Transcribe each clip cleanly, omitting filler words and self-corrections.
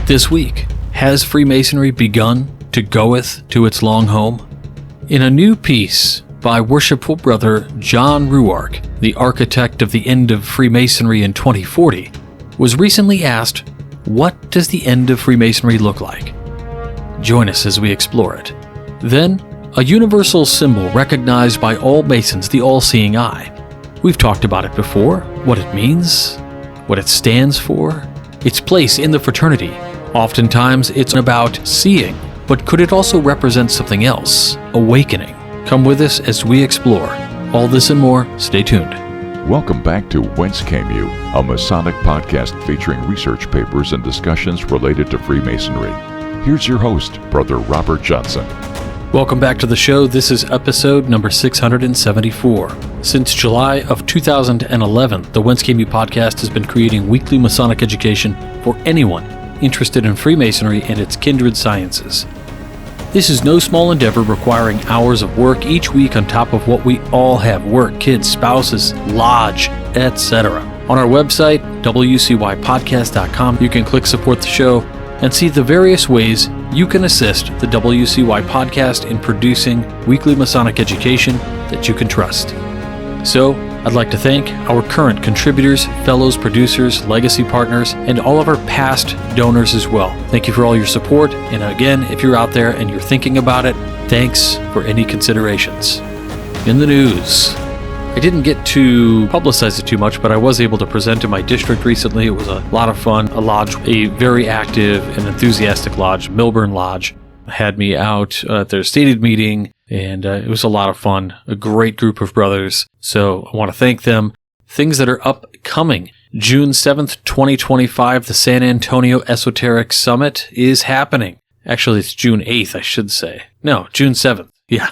This week, has Freemasonry begun to goeth to its long home? In a new piece by Worshipful Brother John Ruark, the architect of the end of Freemasonry in 2040, was recently asked, what does the end of Freemasonry look like? Join us as we explore it. Then, a universal symbol recognized by all Masons, the all-seeing eye. We've talked about it before, what it means, what it stands for, its place in the fraternity. Oftentimes, it's about seeing, but could it also represent something else? Awakening. Come with us as we explore. All this and more. Stay tuned. Welcome back to Whence Came You, a Masonic podcast featuring research papers and discussions related to Freemasonry. Here's your host, Brother Robert Johnson. Welcome back to the show. This is episode number 674. Since July of 2011, the Whence Came You podcast has been creating weekly Masonic education for anyone interested in Freemasonry and its kindred sciences. This is no small endeavor requiring hours of work each week on top of what we all have: work, kids, spouses, lodge, etc. On our website, wcypodcast.com, you can click support the show and see the various ways you can assist the WCY podcast in producing weekly Masonic education that you can trust. So, I'd like to thank our current contributors, fellows, producers, legacy partners, and all of our past donors as well. Thank you for all your support, and again, if you're out there and you're thinking about it, thanks for any considerations. In the news, I didn't get to publicize it too much, but I was able to present in my district recently. It was a lot of fun. A lodge, a very active and enthusiastic lodge, Milburn Lodge, had me out at their stated meeting, and it was a lot of fun. A great group of brothers, so I want to thank them. Things that are upcoming. June 7th, 2025, the San Antonio Esoteric Summit is happening. Actually, it's June 8th, I should say. No, June 7th. Yeah.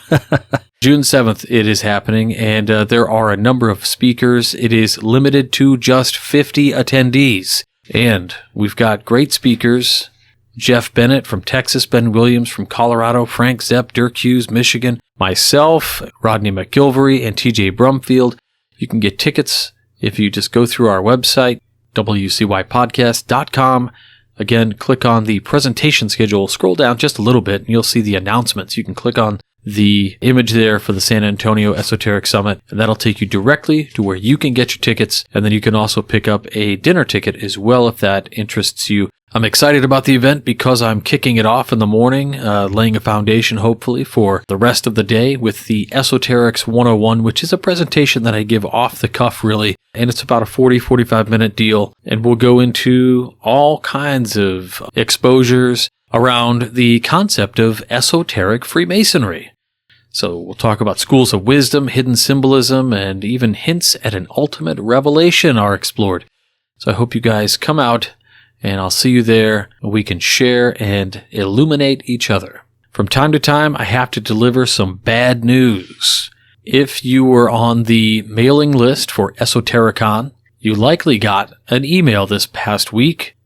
June 7th it is happening, and there are a number of speakers. It is limited to just 50 attendees. And we've got great speakers: Jeff Bennett from Texas, Ben Williams from Colorado, Frank Zepp, Dirk Hughes, Michigan, myself, Rodney McGilvery, and TJ Brumfield. You can get tickets if you just go through our website, wcypodcast.com. Again, click on the presentation schedule, scroll down just a little bit, and you'll see the announcements. You can click on the image there for the San Antonio Esoteric Summit, and that'll take you directly to where you can get your tickets, and then you can also pick up a dinner ticket as well if that interests you. I'm excited about the event because I'm kicking it off in the morning, laying a foundation hopefully for the rest of the day with the Esoterics 101, which is a presentation that I give off the cuff really, and it's about a 40-45 minute deal, and we'll go into all kinds of exposures around the concept of esoteric Freemasonry. So we'll talk about schools of wisdom, hidden symbolism, and even hints at an ultimate revelation are explored. So I hope you guys come out, and I'll see you there. We can share and illuminate each other. From time to time, I have to deliver some bad news. If you were on the mailing list for Esotericon, you likely got an email this past week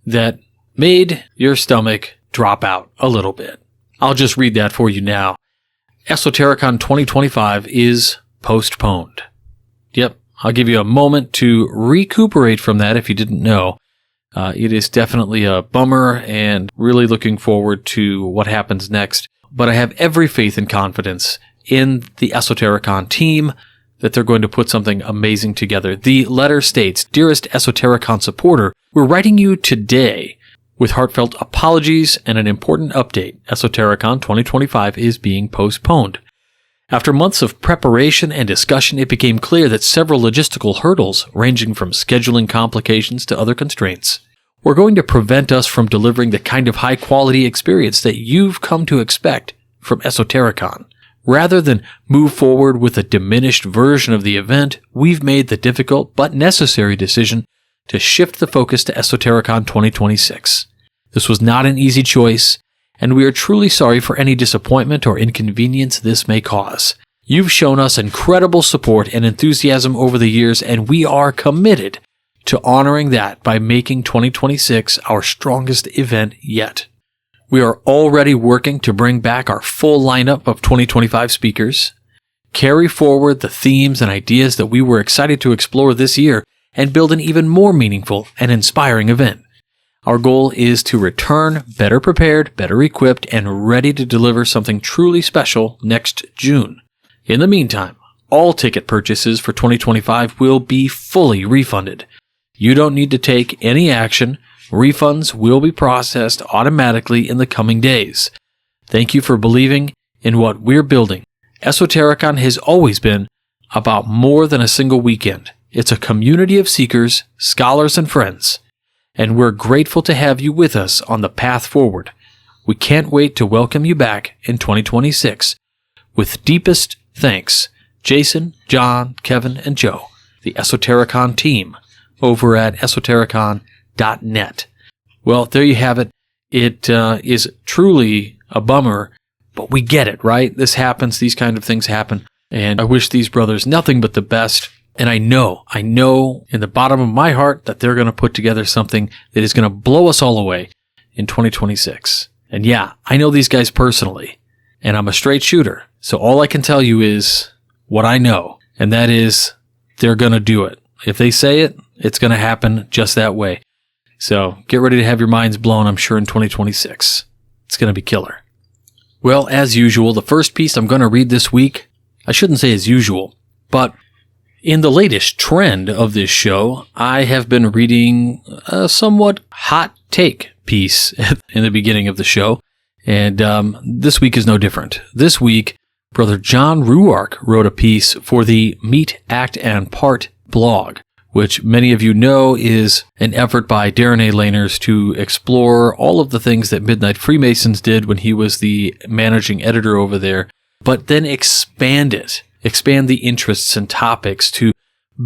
that made your stomach drop out a little bit. I'll just read that for you now. Esotericon 2025 is postponed. Yep, I'll give you a moment to recuperate from that if you didn't know. It is definitely a bummer and really looking forward to what happens next. But I have every faith and confidence in the Esotericon team that they're going to put something amazing together. The letter states, "Dearest Esotericon supporter, we're writing you today with heartfelt apologies and an important update. Esotericon 2025 is being postponed. After months of preparation and discussion, it became clear that several logistical hurdles, ranging from scheduling complications to other constraints, were going to prevent us from delivering the kind of high-quality experience that you've come to expect from Esotericon. Rather than move forward with a diminished version of the event, we've made the difficult but necessary decision to shift the focus to Esotericon 2026. This was not an easy choice, and we are truly sorry for any disappointment or inconvenience this may cause. You've shown us incredible support and enthusiasm over the years, and we are committed to honoring that by making 2026 our strongest event yet. We are already working to bring back our full lineup of 2025 speakers, carry forward the themes and ideas that we were excited to explore this year, and build an even more meaningful and inspiring event. Our goal is to return better prepared, better equipped, and ready to deliver something truly special next June. In the meantime, all ticket purchases for 2025 will be fully refunded. You don't need to take any action. Refunds will be processed automatically in the coming days. Thank you for believing in what we're building. Esotericon has always been about more than a single weekend. It's a community of seekers, scholars, and friends. And we're grateful to have you with us on the path forward. We can't wait to welcome you back in 2026. With deepest thanks, Jason, John, Kevin, and Joe, the Esotericon team, over at esotericon.net. Well, there you have it. It is truly a bummer, but we get it, right? This happens. These kind of things happen. And I wish these brothers nothing but the best. And I know in the bottom of my heart that they're going to put together something that is going to blow us all away in 2026. And yeah, I know these guys personally, and I'm a straight shooter. So all I can tell you is what I know, and that is they're going to do it. If they say it, it's going to happen just that way. So get ready to have your minds blown, I'm sure, in 2026. It's going to be killer. Well, as usual, the first piece I'm going to read this week, I shouldn't say as usual, but in the latest trend of this show, I have been reading a somewhat hot take piece in the beginning of the show, and this week is no different. This week, Brother John Ruark wrote a piece for the Meet, Act, and Part blog, which many of you know is an effort by Darren A. Laners to explore all of the things that Midnight Freemasons did when he was the managing editor over there, but then expand the interests and topics to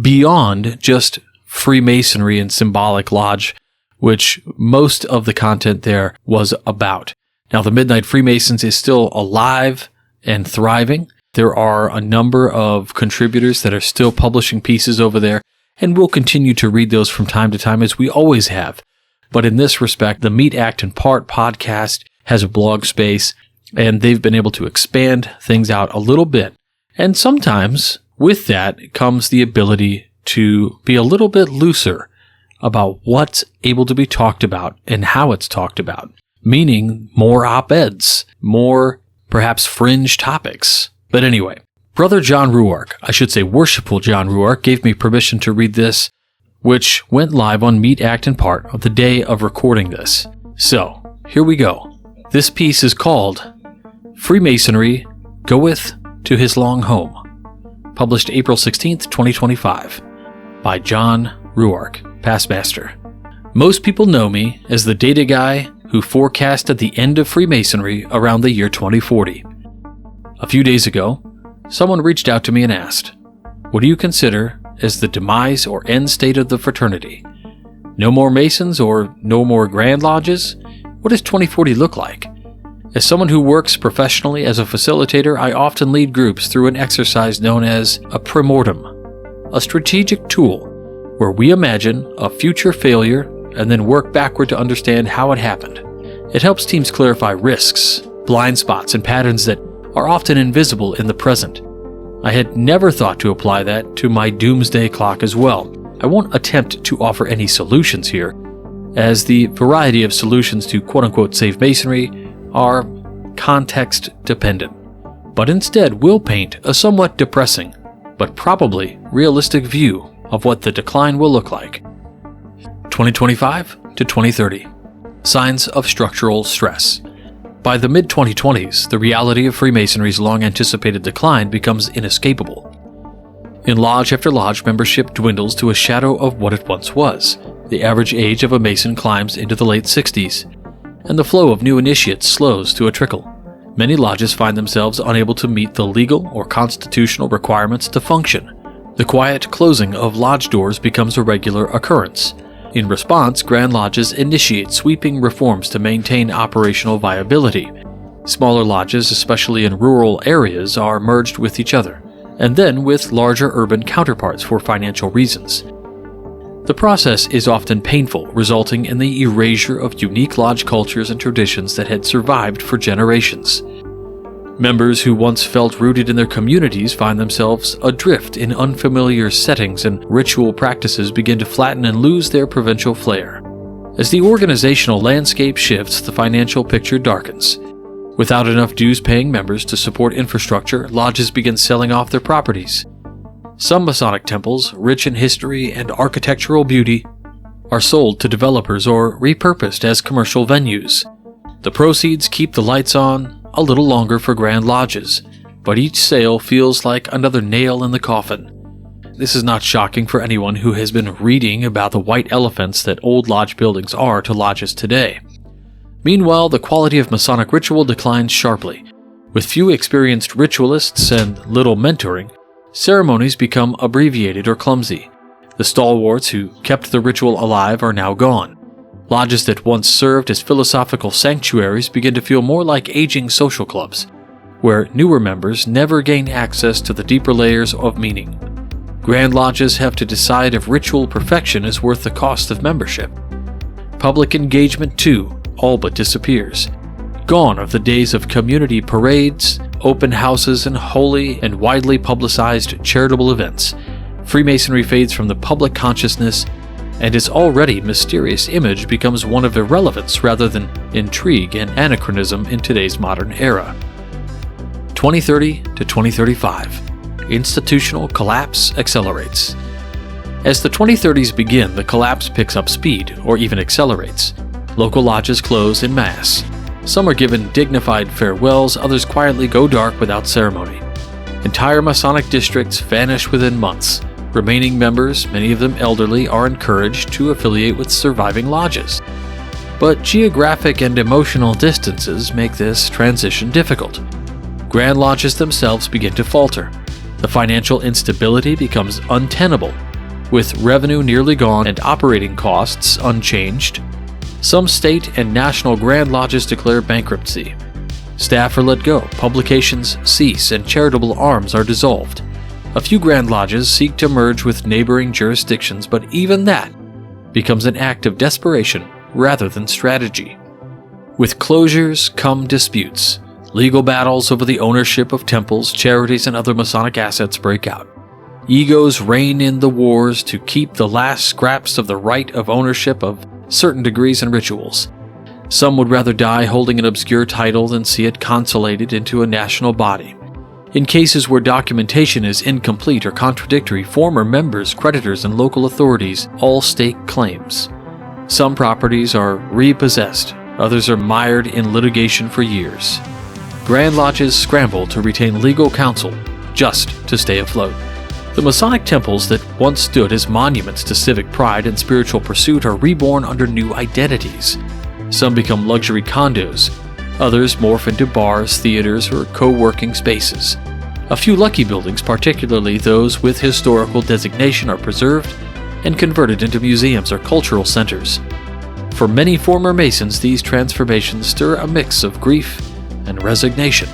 beyond just Freemasonry and symbolic lodge, which most of the content there was about. Now, the Midnight Freemasons is still alive and thriving. There are a number of contributors that are still publishing pieces over there, and we'll continue to read those from time to time as we always have. But in this respect, the Meet, Act, and Part podcast has a blog space, and they've been able to expand things out a little bit. And sometimes with that comes the ability to be a little bit looser about what's able to be talked about and how it's talked about, meaning more op-eds, more perhaps fringe topics. But anyway, Brother John Ruark, I should say Worshipful John Ruark, gave me permission to read this, which went live on Meet, Act, and Part of the day of recording this. So, here we go. This piece is called Freemasonry Goeth to His Long Home, published April 16th, 2025, by John Ruark, past master. Most people know me as the data guy who forecasted the end of Freemasonry around the year 2040. A few days ago, someone reached out to me and asked, "What do you consider as the demise or end state of the fraternity? No more Masons or no more Grand Lodges? What does 2040 look like?" As someone who works professionally as a facilitator, I often lead groups through an exercise known as a premortem, a strategic tool where we imagine a future failure and then work backward to understand how it happened. It helps teams clarify risks, blind spots, and patterns that are often invisible in the present. I had never thought to apply that to my doomsday clock as well. I won't attempt to offer any solutions here, as the variety of solutions to quote-unquote save Masonry are context dependent, but instead will paint a somewhat depressing, but probably realistic view of what the decline will look like. 2025 to 2030. Signs of structural stress. By the mid-2020s, the reality of Freemasonry's long-anticipated decline becomes inescapable. In lodge after lodge, membership dwindles to a shadow of what it once was. The average age of a Mason climbs into the late 60s, and the flow of new initiates slows to a trickle. Many lodges find themselves unable to meet the legal or constitutional requirements to function. The quiet closing of lodge doors becomes a regular occurrence. In response, Grand Lodges initiate sweeping reforms to maintain operational viability. Smaller lodges, especially in rural areas, are merged with each other, and then with larger urban counterparts for financial reasons. The process is often painful, resulting in the erasure of unique lodge cultures and traditions that had survived for generations. Members who once felt rooted in their communities find themselves adrift in unfamiliar settings, and ritual practices begin to flatten and lose their provincial flair. As the organizational landscape shifts, the financial picture darkens. Without enough dues-paying members to support infrastructure, lodges begin selling off their properties. Some Masonic temples, rich in history and architectural beauty, are sold to developers or repurposed as commercial venues. The proceeds keep the lights on a little longer for Grand Lodges, but each sale feels like another nail in the coffin. This is not shocking for anyone who has been reading about the white elephants that old lodge buildings are to lodges today. Meanwhile, the quality of Masonic ritual declines sharply. With few experienced ritualists and little mentoring, ceremonies become abbreviated or clumsy. The stalwarts who kept the ritual alive are now gone. Lodges that once served as philosophical sanctuaries begin to feel more like aging social clubs, where newer members never gain access to the deeper layers of meaning. Grand Lodges have to decide if ritual perfection is worth the cost of membership. Public engagement, too, all but disappears. Gone are the days of community parades, open houses, and holy and widely publicized charitable events. Freemasonry fades from the public consciousness, and its already mysterious image becomes one of irrelevance rather than intrigue and anachronism in today's modern era. 2030 to 2035. Institutional collapse accelerates. As the 2030s begin, the collapse picks up speed, or even accelerates. Local lodges close en masse. Some are given dignified farewells, others quietly go dark without ceremony. Entire Masonic districts vanish within months. Remaining members, many of them elderly, are encouraged to affiliate with surviving lodges. But geographic and emotional distances make this transition difficult. Grand Lodges themselves begin to falter. The financial instability becomes untenable, with revenue nearly gone and operating costs unchanged. Some state and national Grand Lodges declare bankruptcy. Staff are let go, publications cease, and charitable arms are dissolved. A few Grand Lodges seek to merge with neighboring jurisdictions, but even that becomes an act of desperation rather than strategy. With closures come disputes. Legal battles over the ownership of temples, charities, and other Masonic assets break out. Egos reign in the wars to keep the last scraps of the right of ownership of certain degrees and rituals. Some would rather die holding an obscure title than see it consolidated into a national body. In cases where documentation is incomplete or contradictory, former members, creditors, and local authorities all stake claims. Some properties are repossessed, others are mired in litigation for years. Grand Lodges scramble to retain legal counsel just to stay afloat. The Masonic temples that once stood as monuments to civic pride and spiritual pursuit are reborn under new identities. Some become luxury condos, others morph into bars, theaters, or co-working spaces. A few lucky buildings, particularly those with historical designation, are preserved and converted into museums or cultural centers. For many former Masons, these transformations stir a mix of grief and resignation.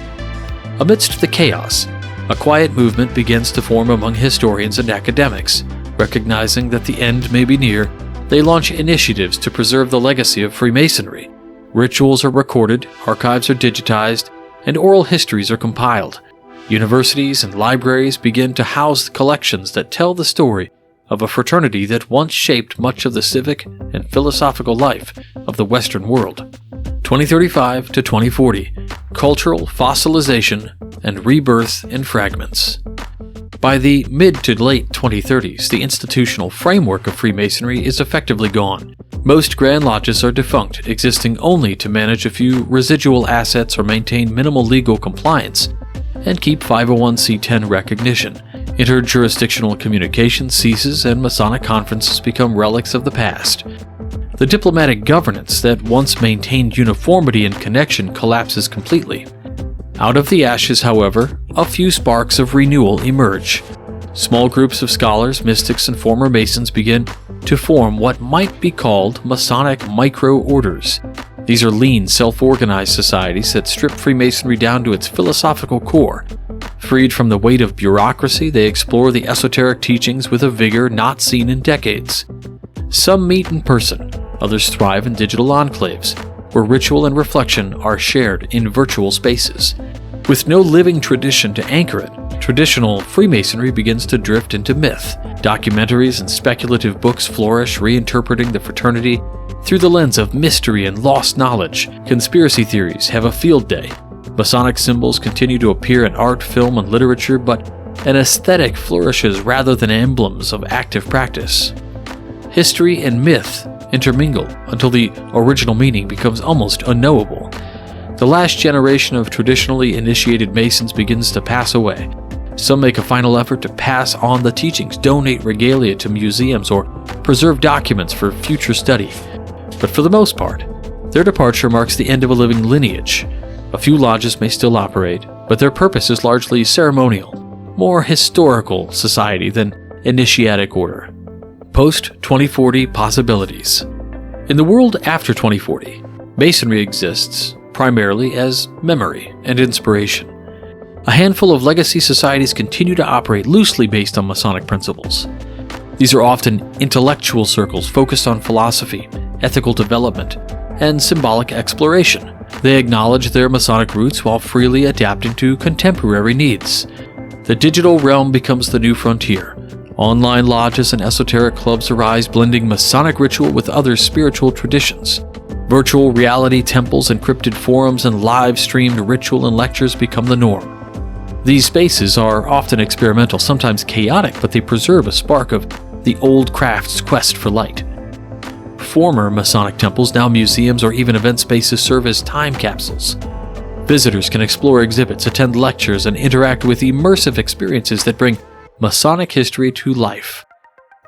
Amidst the chaos, a quiet movement begins to form among historians and academics. Recognizing that the end may be near, they launch initiatives to preserve the legacy of Freemasonry. Rituals are recorded, archives are digitized, and oral histories are compiled. Universities and libraries begin to house collections that tell the story of a fraternity that once shaped much of the civic and philosophical life of the Western world. 2035 to 2040. Cultural fossilization and rebirth in fragments. By the mid to late 2030s, the institutional framework of Freemasonry is effectively gone. Most Grand Lodges are defunct, existing only to manage a few residual assets or maintain minimal legal compliance and keep 501c10 recognition. Interjurisdictional communication ceases and Masonic conferences become relics of the past. The diplomatic governance that once maintained uniformity and connection collapses completely. Out of the ashes, however, a few sparks of renewal emerge. Small groups of scholars, mystics, and former Masons begin to form what might be called Masonic micro-orders. These are lean, self-organized societies that strip Freemasonry down to its philosophical core. Freed from the weight of bureaucracy, they explore the esoteric teachings with a vigor not seen in decades. Some meet in person, others thrive in digital enclaves, where ritual and reflection are shared in virtual spaces. With no living tradition to anchor it, traditional Freemasonry begins to drift into myth. Documentaries and speculative books flourish, reinterpreting the fraternity through the lens of mystery and lost knowledge. Conspiracy theories have a field day. Masonic symbols continue to appear in art, film, and literature, but an aesthetic flourishes rather than emblems of active practice. History and myth intermingle until the original meaning becomes almost unknowable. The last generation of traditionally initiated Masons begins to pass away. Some make a final effort to pass on the teachings, donate regalia to museums, or preserve documents for future study. But for the most part, their departure marks the end of a living lineage. A few lodges may still operate, but their purpose is largely ceremonial, more historical society than initiatic order. Post-2040 possibilities. In the world after 2040, Masonry exists primarily as memory and inspiration. A handful of legacy societies continue to operate loosely based on Masonic principles. These are often intellectual circles focused on philosophy, ethical development, and symbolic exploration. They acknowledge their Masonic roots while freely adapting to contemporary needs. The digital realm becomes the new frontier. Online lodges and esoteric clubs arise, blending Masonic ritual with other spiritual traditions. Virtual reality temples, encrypted forums, and live-streamed ritual and lectures become the norm. These spaces are often experimental, sometimes chaotic, but they preserve a spark of the old craft's quest for light. Former Masonic temples, now museums or even event spaces, serve as time capsules. Visitors can explore exhibits, attend lectures, and interact with immersive experiences that bring Masonic history to life.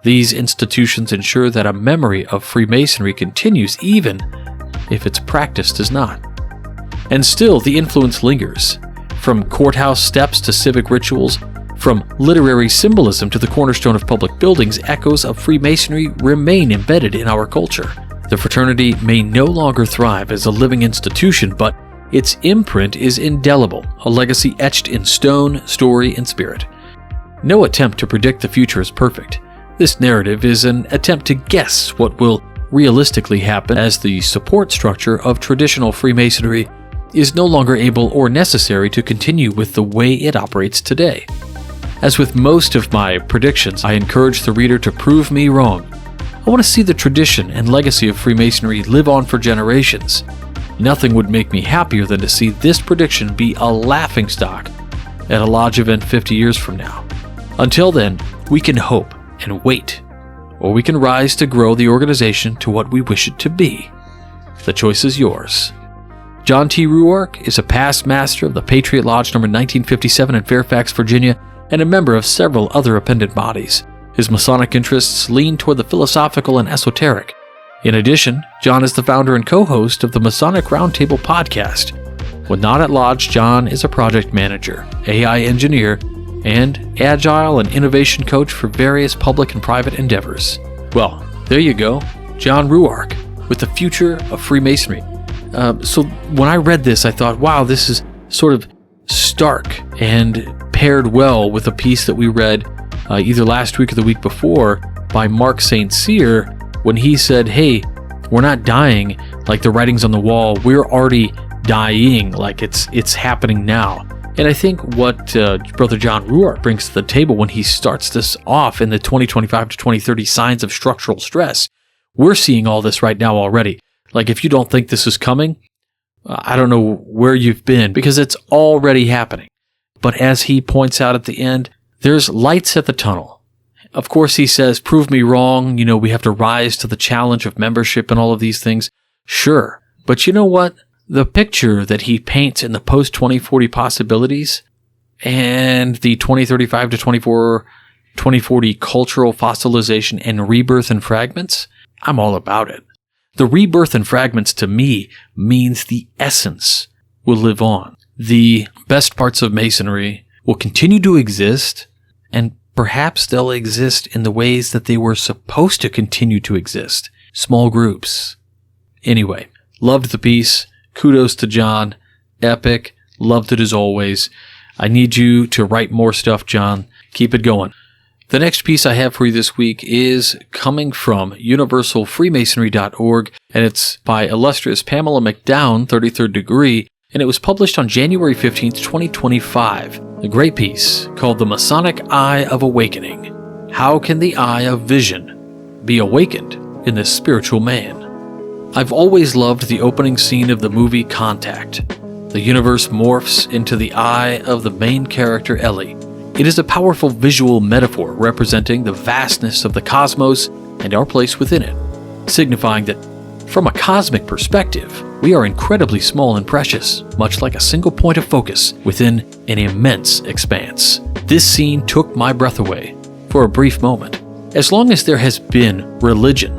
These institutions ensure that a memory of Freemasonry continues even if its practice does not. And still, the influence lingers. From courthouse steps to civic rituals, from literary symbolism to the cornerstone of public buildings, echoes of Freemasonry remain embedded in our culture. The fraternity may no longer thrive as a living institution, but its imprint is indelible, a legacy etched in stone, story, and spirit. No attempt to predict the future is perfect. This narrative is an attempt to guess what will realistically happen, as the support structure of traditional Freemasonry is no longer able or necessary to continue with the way it operates today. As with most of my predictions, I encourage the reader to prove me wrong. I want to see the tradition and legacy of Freemasonry live on for generations. Nothing would make me happier than to see this prediction be a laughingstock at a lodge event 50 years from now. Until then, we can hope and wait, or we can rise to grow the organization to what we wish it to be. The choice is yours. John T. Ruark is a past master of the Patriot Lodge No. 1957 in Fairfax, Virginia, and a member of several other appendant bodies. His Masonic interests lean toward the philosophical and esoteric. In addition, John is the founder and co-host of the Masonic Roundtable podcast. When not at Lodge, John is a project manager, AI engineer, and agile and innovation coach for various public and private endeavors. Well, there you go, John Ruark, with the future of Freemasonry. So when I read this, I thought, wow, this is sort of stark and paired well with a piece that we read either last week or the week before by Mark St. Cyr, when he said, hey, we're not dying like the writing's on the wall, we're already dying like it's happening now. And I think what Brother John Ruark brings to the table when he starts this off in the 2025 to 2030 signs of structural stress, we're seeing all this right now already. Like, if you don't think this is coming, I don't know where you've been, because it's already happening. But as he points out at the end, there's lights at the tunnel. Of course, he says, prove me wrong. We have to rise to the challenge of membership and all of these things. Sure. But you know what? The picture that he paints in the post-2040 possibilities and the 2035 to 2040 cultural fossilization and rebirth and fragments, I'm all about it. The rebirth and fragments to me means the essence will live on. The best parts of Masonry will continue to exist, and perhaps they'll exist in the ways that they were supposed to continue to exist. Small groups. Anyway, loved the piece. Kudos to John. Epic. Loved it as always. I need you to write more stuff, John. Keep it going. The next piece I have for you this week is coming from universalfreemasonry.org, and it's by illustrious Pamela McDowne, 33rd degree, and it was published on January 15th, 2025. a great piece called The Masonic Eye of Awakening. How can the eye of vision be awakened in this spiritual man? I've always loved the opening scene of the movie Contact. The universe morphs into the eye of the main character Ellie. It is a powerful visual metaphor representing the vastness of the cosmos and our place within it, signifying that from a cosmic perspective, we are incredibly small and precious, much like a single point of focus within an immense expanse. This scene took my breath away for a brief moment. As long as there has been religion,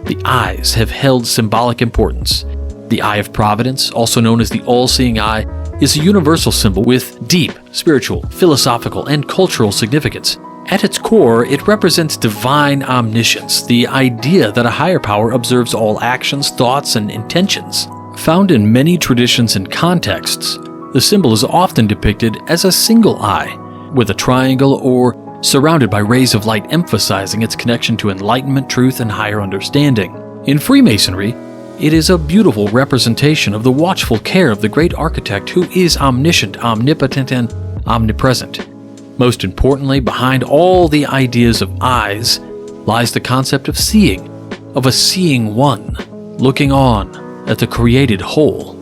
the eyes have held symbolic importance. The Eye of Providence, also known as the All-Seeing Eye, is a universal symbol with deep spiritual, philosophical, and cultural significance. At its core, it represents divine omniscience, the idea that a higher power observes all actions, thoughts, and intentions. Found in many traditions and contexts, the symbol is often depicted as a single eye, with a triangle or surrounded by rays of light emphasizing its connection to enlightenment, truth, and higher understanding. In Freemasonry, it is a beautiful representation of the watchful care of the great architect who is omniscient, omnipotent, and omnipresent. Most importantly, behind all the ideas of eyes lies the concept of seeing, of a seeing one, looking on at the created whole.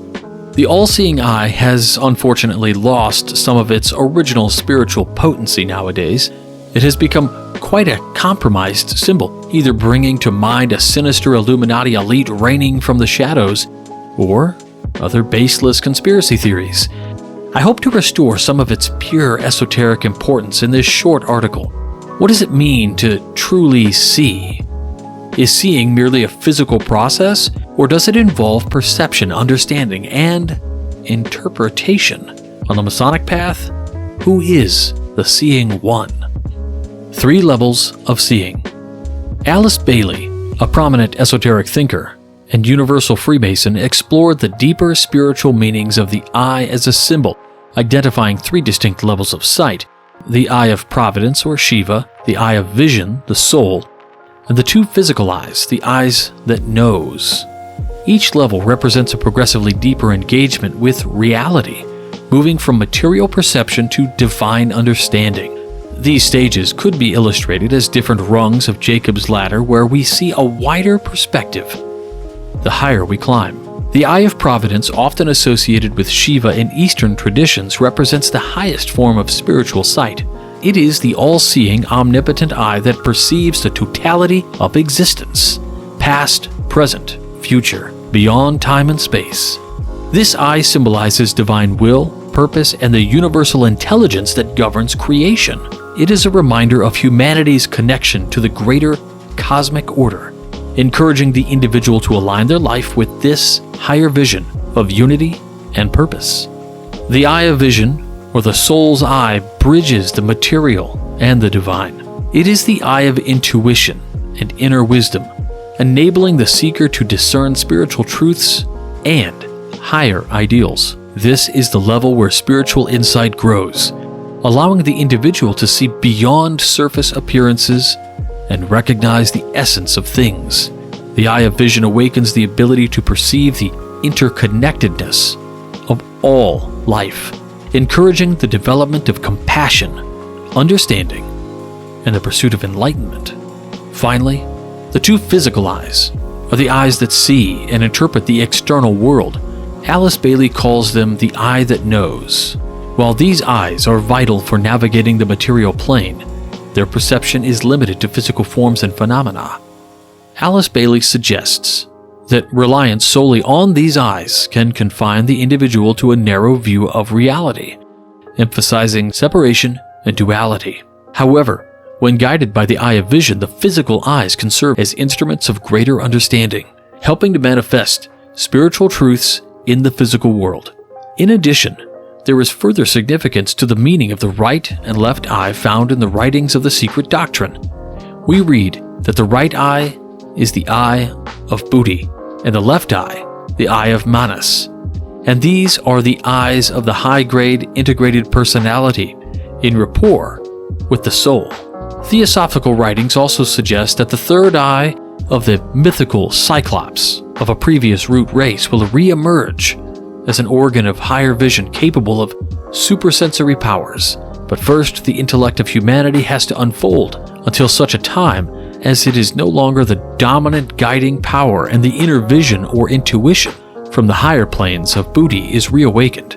The all-seeing eye has unfortunately lost some of its original spiritual potency nowadays. It has become quite a compromised symbol, either bringing to mind a sinister Illuminati elite reigning from the shadows, or other baseless conspiracy theories. I hope to restore some of its pure esoteric importance in this short article. What does it mean to truly see? Is seeing merely a physical process, or does it involve perception, understanding, and interpretation? On the Masonic path, who is the seeing one? 3 levels of seeing. Alice Bailey, a prominent esoteric thinker and universal Freemason, explored the deeper spiritual meanings of the eye as a symbol, identifying 3 distinct levels of sight: the Eye of Providence, or Shiva, the Eye of Vision, the Soul, and the 2 physical eyes, the eyes that knows. Each level represents a progressively deeper engagement with reality, moving from material perception to divine understanding. These stages could be illustrated as different rungs of Jacob's ladder where we see a wider perspective the higher we climb. The Eye of Providence, often associated with Shiva in Eastern traditions, represents the highest form of spiritual sight. It is the all-seeing, omnipotent eye that perceives the totality of existence, past, present, future, beyond time and space. This eye symbolizes divine will, purpose, and the universal intelligence that governs creation. It is a reminder of humanity's connection to the greater cosmic order, encouraging the individual to align their life with this higher vision of unity and purpose. The Eye of Vision, or the soul's eye, bridges the material and the divine. It is the eye of intuition and inner wisdom, enabling the seeker to discern spiritual truths and higher ideals. This is the level where spiritual insight grows, allowing the individual to see beyond surface appearances and recognize the essence of things. The Eye of Vision awakens the ability to perceive the interconnectedness of all life, encouraging the development of compassion, understanding, and the pursuit of enlightenment. Finally, the 2 physical eyes are the eyes that see and interpret the external world. Alice Bailey calls them the eye that knows. While these eyes are vital for navigating the material plane, their perception is limited to physical forms and phenomena. Alice Bailey suggests that reliance solely on these eyes can confine the individual to a narrow view of reality, emphasizing separation and duality. However, when guided by the Eye of Vision, the physical eyes can serve as instruments of greater understanding, helping to manifest spiritual truths in the physical world. In addition, there is further significance to the meaning of the right and left eye found in the writings of the Secret Doctrine. We read that the right eye is the eye of Buddhi, and the left eye, the eye of Manas. And these are the eyes of the high-grade integrated personality in rapport with the soul. Theosophical writings also suggest that the third eye of the mythical Cyclops of a previous root race will re-emerge as an organ of higher vision capable of supersensory powers. But first, the intellect of humanity has to unfold until such a time as it is no longer the dominant guiding power and the inner vision or intuition from the higher planes of Buddhi is reawakened.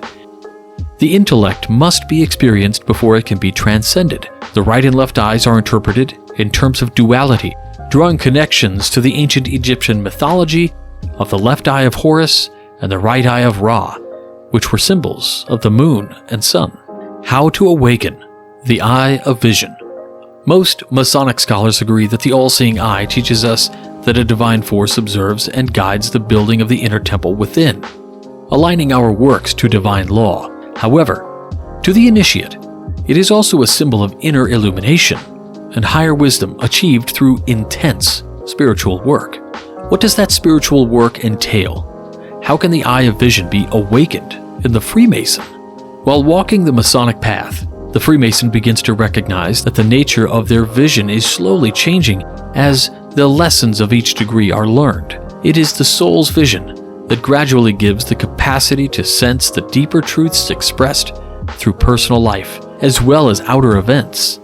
The intellect must be experienced before it can be transcended. The right and left eyes are interpreted in terms of duality, drawing connections to the ancient Egyptian mythology of the left eye of Horus and the right eye of Ra, which were symbols of the moon and sun. How to awaken the eye of vision. Most Masonic scholars agree that the all-seeing eye teaches us that a divine force observes and guides the building of the inner temple within, aligning our works to divine law. However, to the initiate, it is also a symbol of inner illumination and higher wisdom achieved through intense spiritual work. What does that spiritual work entail? How can the eye of vision be awakened in the Freemason? While walking the Masonic path, the Freemason begins to recognize that the nature of their vision is slowly changing as the lessons of each degree are learned. It is the soul's vision that gradually gives the capacity to sense the deeper truths expressed through personal life, as well as outer events.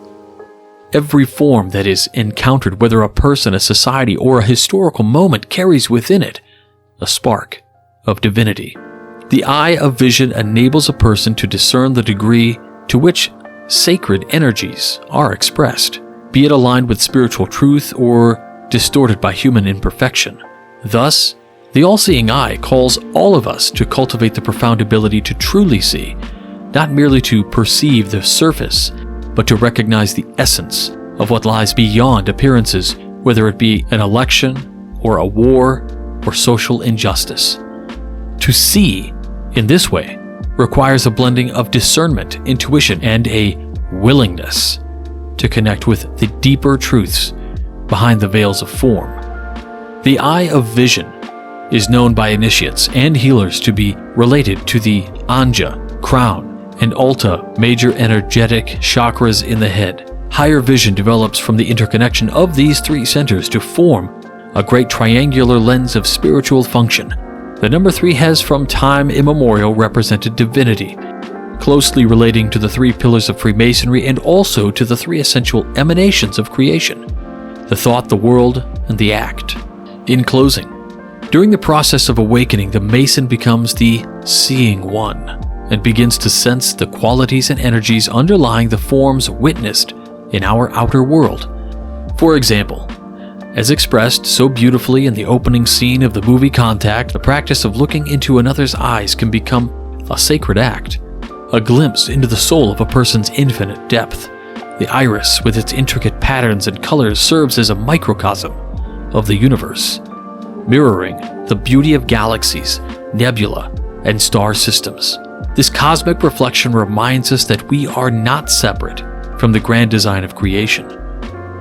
Every form that is encountered, whether a person, a society, or a historical moment, carries within it a spark of divinity. The eye of vision enables a person to discern the degree to which sacred energies are expressed, be it aligned with spiritual truth or distorted by human imperfection. Thus, the all-seeing eye calls all of us to cultivate the profound ability to truly see, not merely to perceive the surface, but to recognize the essence of what lies beyond appearances, whether it be an election or a war or social injustice. To see in this way requires a blending of discernment, intuition, and a willingness to connect with the deeper truths behind the veils of form. The eye of vision is known by initiates and healers to be related to the Anja, crown, and Alta, major energetic chakras in the head. Higher vision develops from the interconnection of these three centers to form a great triangular lens of spiritual function. The number 3 has from time immemorial represented divinity, closely relating to the 3 pillars of Freemasonry and also to the 3 essential emanations of creation: the thought, the world, and the act. In closing, during the process of awakening, the Mason becomes the seeing one and begins to sense the qualities and energies underlying the forms witnessed in our outer world. For example, as expressed so beautifully in the opening scene of the movie Contact, the practice of looking into another's eyes can become a sacred act, a glimpse into the soul of a person's infinite depth. The iris, with its intricate patterns and colors, serves as a microcosm of the universe, mirroring the beauty of galaxies, nebula, and star systems. This cosmic reflection reminds us that we are not separate from the grand design of creation.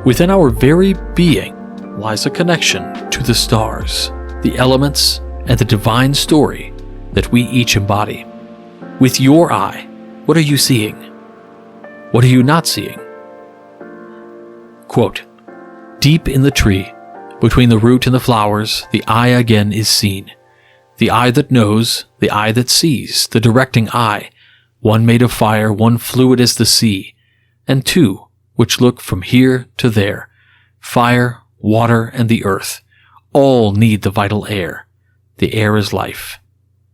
Within our very being lies a connection to the stars, the elements, and the divine story that we each embody. With your eye, what are you seeing? What are you not seeing? Quote, "Deep in the tree, between the root and the flowers, the eye again is seen. The eye that knows, the eye that sees, the directing eye, one made of fire, one fluid as the sea, and 2 which look from here to there, fire, water, and the earth. All need the vital air. The air is life.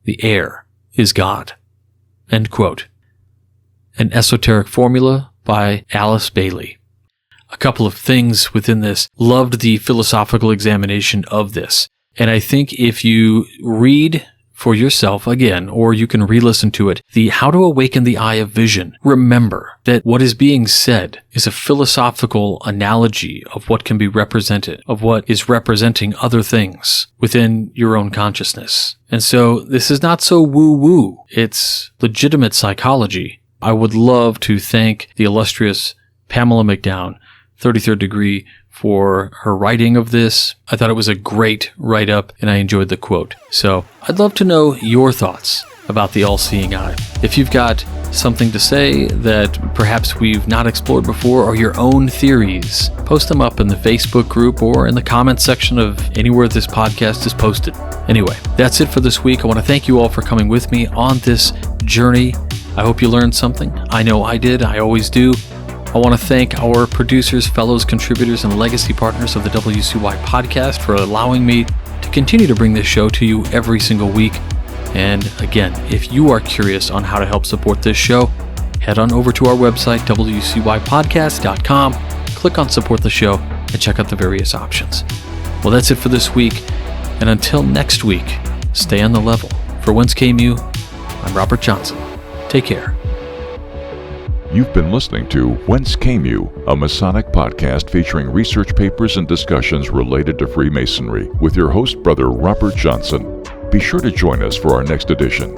The air is God." End quote. An Esoteric Formula by Alice Bailey. A couple of things within this. Loved the philosophical examination of this. And I think if you read for yourself again, or you can re-listen to it, the How to Awaken the Eye of Vision, remember that what is being said is a philosophical analogy of what can be represented, of what is representing other things within your own consciousness. And so this is not so woo-woo. It's legitimate psychology. I would love to thank the illustrious Pamela McDowne, 33rd Degree, for her writing of this. I thought it was a great write-up, and I enjoyed the quote. So I'd love to know your thoughts about the all-seeing eye. If you've got something to say that perhaps we've not explored before, or your own theories, post them up in the Facebook group or in the comment section of anywhere this podcast is posted. Anyway, that's it for this week. I want to thank you all for coming with me on this journey I hope you learned something. I know I did. I always do. I want to thank our producers, fellows, contributors, and legacy partners of the WCY podcast for allowing me to continue to bring this show to you every single week. And again, if you are curious on how to help support this show, head on over to our website, wcypodcast.com, click on support the show, and check out the various options. Well, that's it for this week. And until next week, stay on the level. For Whence Came You, I'm Robert Johnson. Take care. You've been listening to Whence Came You, a Masonic podcast featuring research papers and discussions related to Freemasonry with your host, Brother Robert Johnson. Be sure to join us for our next edition.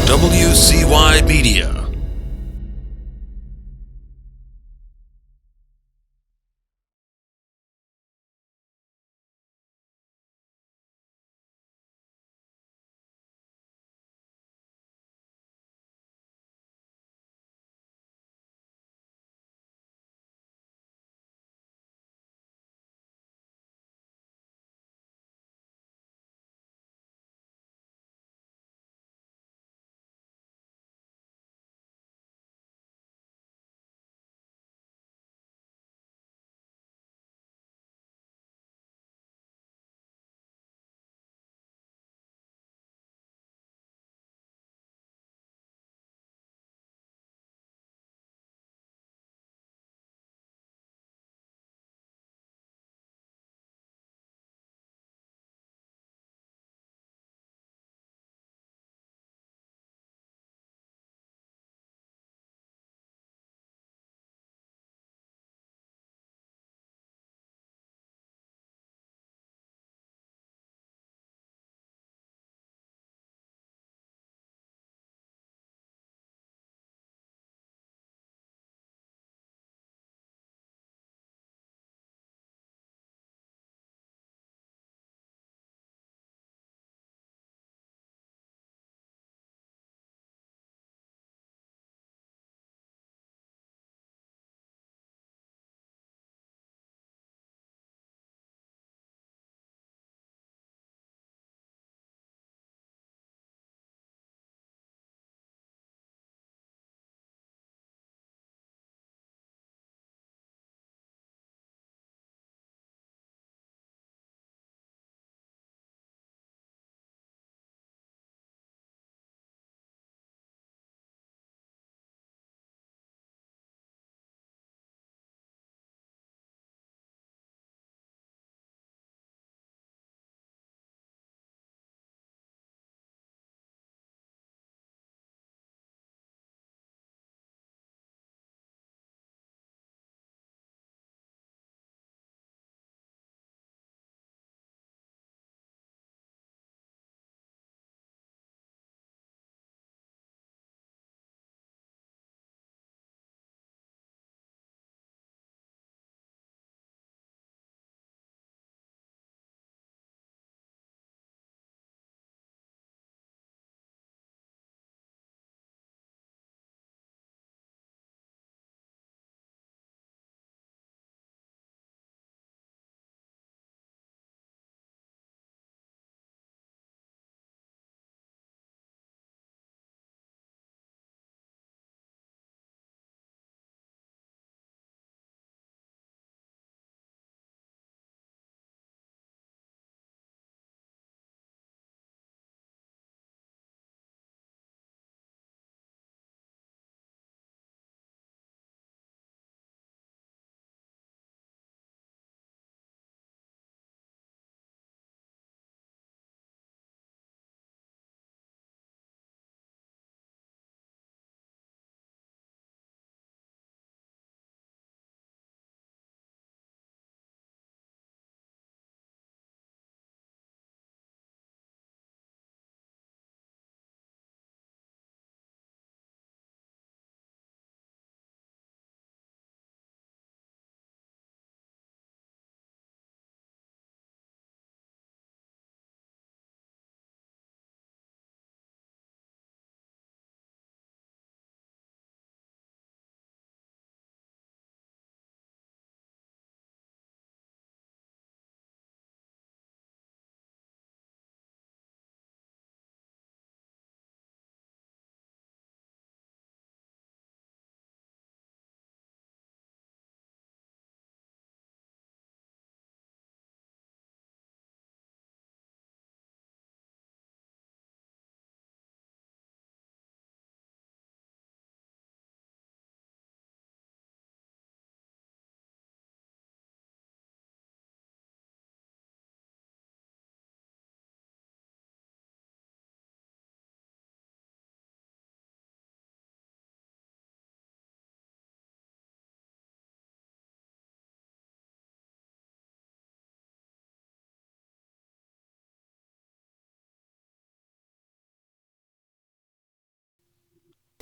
WCY Media.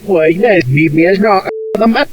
Why, that's me, man.